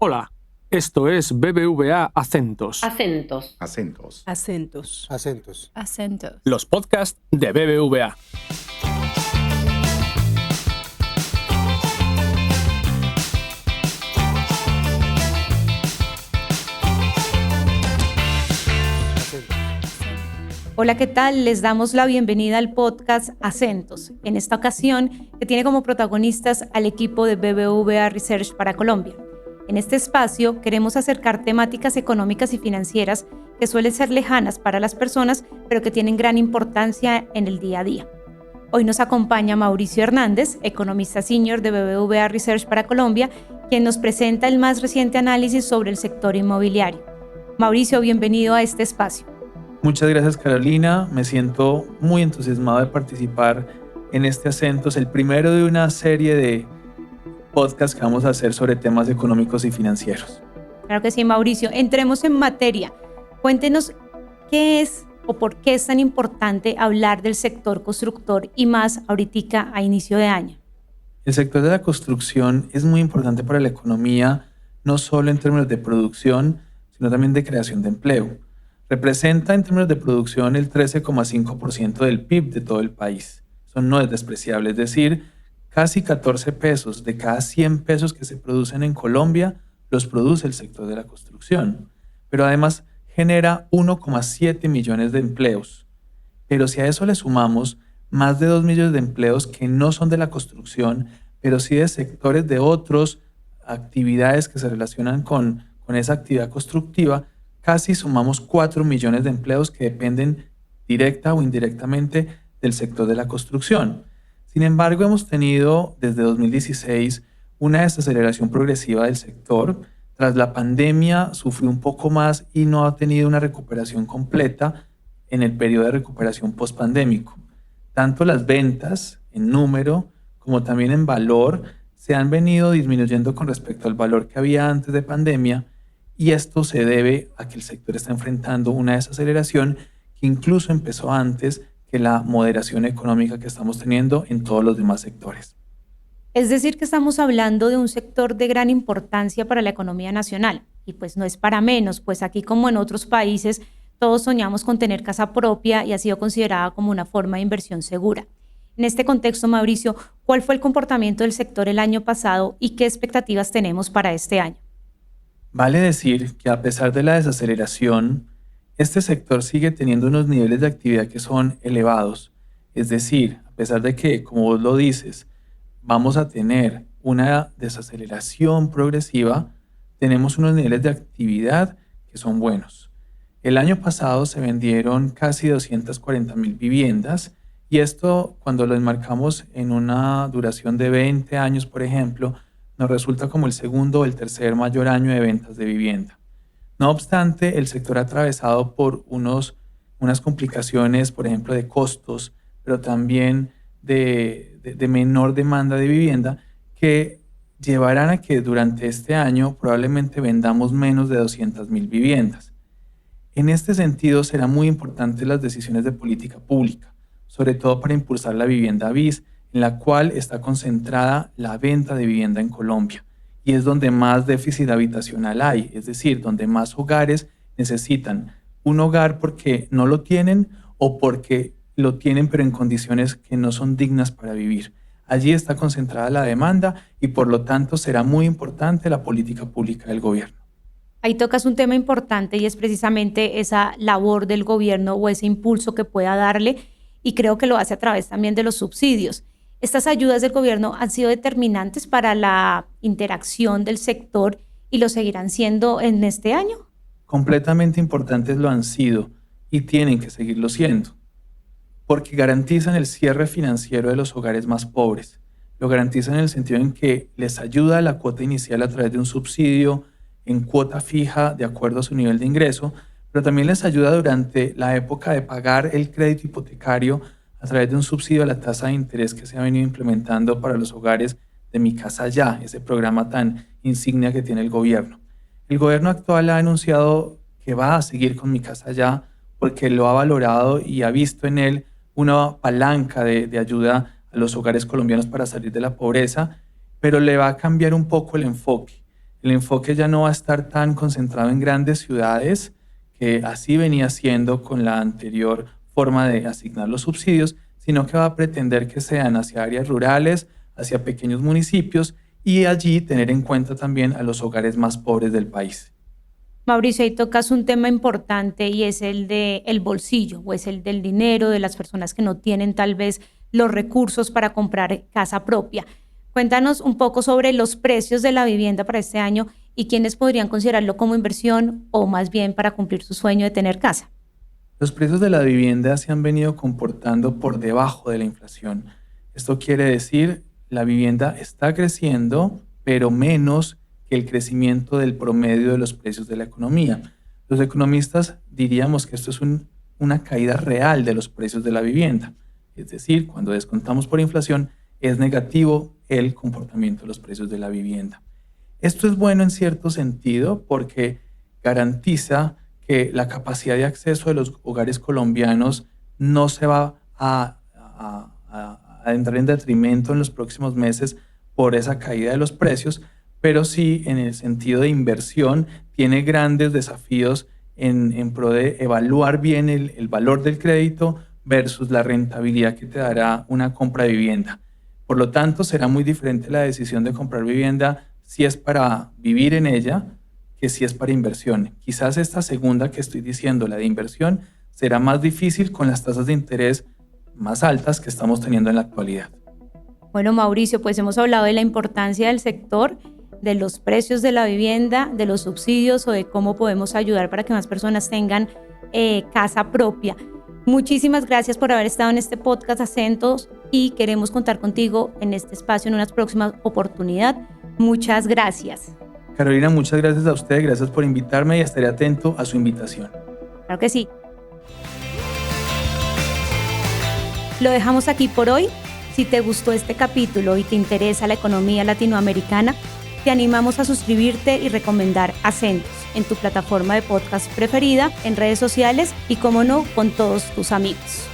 Hola, esto es BBVA Acentos. Acentos. Acentos. Acentos. Acentos. Acentos. Los podcasts de BBVA. Hola, ¿qué tal? Les damos la bienvenida al podcast Acentos, en esta ocasión que tiene como protagonistas al equipo de BBVA Research para Colombia. En este espacio queremos acercar temáticas económicas y financieras que suelen ser lejanas para las personas, pero que tienen gran importancia en el día a día. Hoy nos acompaña Mauricio Hernández, economista senior de BBVA Research para Colombia, quien nos presenta el más reciente análisis sobre el sector inmobiliario. Mauricio, bienvenido a este espacio. Muchas gracias, Carolina. Me siento muy entusiasmado de participar en este Acentos, el primero de una serie de podcasts que vamos a hacer sobre temas económicos y financieros. Claro que sí, Mauricio. Entremos en materia. Cuéntenos qué es o por qué es tan importante hablar del sector constructor y más ahorita a inicio de año. El sector de la construcción es muy importante para la economía, no solo en términos de producción, sino también de creación de empleo. Representa en términos de producción el 13,5% del PIB de todo el país. Eso no es despreciable, es decir, casi 14 pesos de cada 100 pesos que se producen en Colombia los produce el sector de la construcción. Pero además genera 1,7 millones de empleos. Pero si a eso le sumamos más de 2 millones de empleos que no son de la construcción, pero sí de sectores de otras actividades que se relacionan con esa actividad constructiva, casi sumamos 4 millones de empleos que dependen directa o indirectamente del sector de la construcción. Sin embargo, hemos tenido desde 2016 una desaceleración progresiva del sector. Tras la pandemia sufrió un poco más y no ha tenido una recuperación completa en el periodo de recuperación postpandémico. Tanto las ventas en número como también en valor se han venido disminuyendo con respecto al valor que había antes de pandemia. Y esto se debe a que el sector está enfrentando una desaceleración que incluso empezó antes que la moderación económica que estamos teniendo en todos los demás sectores. Es decir, que estamos hablando de un sector de gran importancia para la economía nacional. Y pues no es para menos, pues aquí como en otros países, todos soñamos con tener casa propia y ha sido considerada como una forma de inversión segura. En este contexto, Mauricio, ¿cuál fue el comportamiento del sector el año pasado y qué expectativas tenemos para este año? Vale decir que a pesar de la desaceleración, este sector sigue teniendo unos niveles de actividad que son elevados. Es decir, a pesar de que, como vos lo dices, vamos a tener una desaceleración progresiva, tenemos unos niveles de actividad que son buenos. El año pasado se vendieron casi 240,000 viviendas y esto, cuando lo enmarcamos en una duración de 20 años, por ejemplo, nos resulta como el segundo o el tercer mayor año de ventas de vivienda. No obstante, el sector ha atravesado por unas complicaciones, por ejemplo, de costos, pero también de menor demanda de vivienda, que llevarán a que durante este año probablemente vendamos menos de 200,000 viviendas. En este sentido, serán muy importantes las decisiones de política pública, sobre todo para impulsar la vivienda BIS, en la cual está concentrada la venta de vivienda en Colombia y es donde más déficit habitacional hay, es decir, donde más hogares necesitan un hogar porque no lo tienen o porque lo tienen pero en condiciones que no son dignas para vivir. Allí está concentrada la demanda y por lo tanto será muy importante la política pública del gobierno. Ahí tocas un tema importante y es precisamente esa labor del gobierno o ese impulso que pueda darle y creo que lo hace a través también de los subsidios. Estas ayudas del gobierno han sido determinantes para la interacción del sector y lo seguirán siendo en este año. Completamente importantes lo han sido y tienen que seguirlo siendo, porque garantizan el cierre financiero de los hogares más pobres. Lo garantizan en el sentido en que les ayuda a la cuota inicial a través de un subsidio en cuota fija de acuerdo a su nivel de ingreso, pero también les ayuda durante la época de pagar el crédito hipotecario a través de un subsidio a la tasa de interés que se ha venido implementando para los hogares de Mi Casa Ya, ese programa tan insignia que tiene el gobierno. El gobierno actual ha anunciado que va a seguir con Mi Casa Ya porque lo ha valorado y ha visto en él una palanca de ayuda a los hogares colombianos para salir de la pobreza, pero le va a cambiar un poco el enfoque. El enfoque ya no va a estar tan concentrado en grandes ciudades, que así venía siendo con la anterior forma de asignar los subsidios, sino que va a pretender que sean hacia áreas rurales, hacia pequeños municipios y allí tener en cuenta también a los hogares más pobres del país. Mauricio, ahí tocas un tema importante y es el del bolsillo, o es el del dinero de las personas que no tienen tal vez los recursos para comprar casa propia. Cuéntanos un poco sobre los precios de la vivienda para este año y quiénes podrían considerarlo como inversión o más bien para cumplir su sueño de tener casa. Los precios de la vivienda se han venido comportando por debajo de la inflación. Esto quiere decir la vivienda está creciendo, pero menos que el crecimiento del promedio de los precios de la economía. Los economistas diríamos que esto es una caída real de los precios de la vivienda. Es decir, cuando descontamos por inflación, es negativo el comportamiento de los precios de la vivienda. Esto es bueno en cierto sentido porque garantiza que la capacidad de acceso de los hogares colombianos no se va a entrar en detrimento en los próximos meses por esa caída de los precios, pero sí en el sentido de inversión tiene grandes desafíos en pro de evaluar bien el valor del crédito versus la rentabilidad que te dará una compra de vivienda. Por lo tanto, será muy diferente la decisión de comprar vivienda si es para vivir en ella que si es para inversión. Quizás esta segunda que estoy diciendo, la de inversión, será más difícil con las tasas de interés más altas que estamos teniendo en la actualidad. Bueno, Mauricio, pues hemos hablado de la importancia del sector, de los precios de la vivienda, de los subsidios o de cómo podemos ayudar para que más personas tengan casa propia. Muchísimas gracias por haber estado en este podcast Acentos y queremos contar contigo en este espacio en una próxima oportunidad. Muchas gracias. Carolina, muchas gracias a usted, gracias por invitarme y estaré atento a su invitación. Claro que sí. Lo dejamos aquí por hoy. Si te gustó este capítulo y te interesa la economía latinoamericana, te animamos a suscribirte y recomendar Acentos en tu plataforma de podcast preferida, en redes sociales y, como no, con todos tus amigos.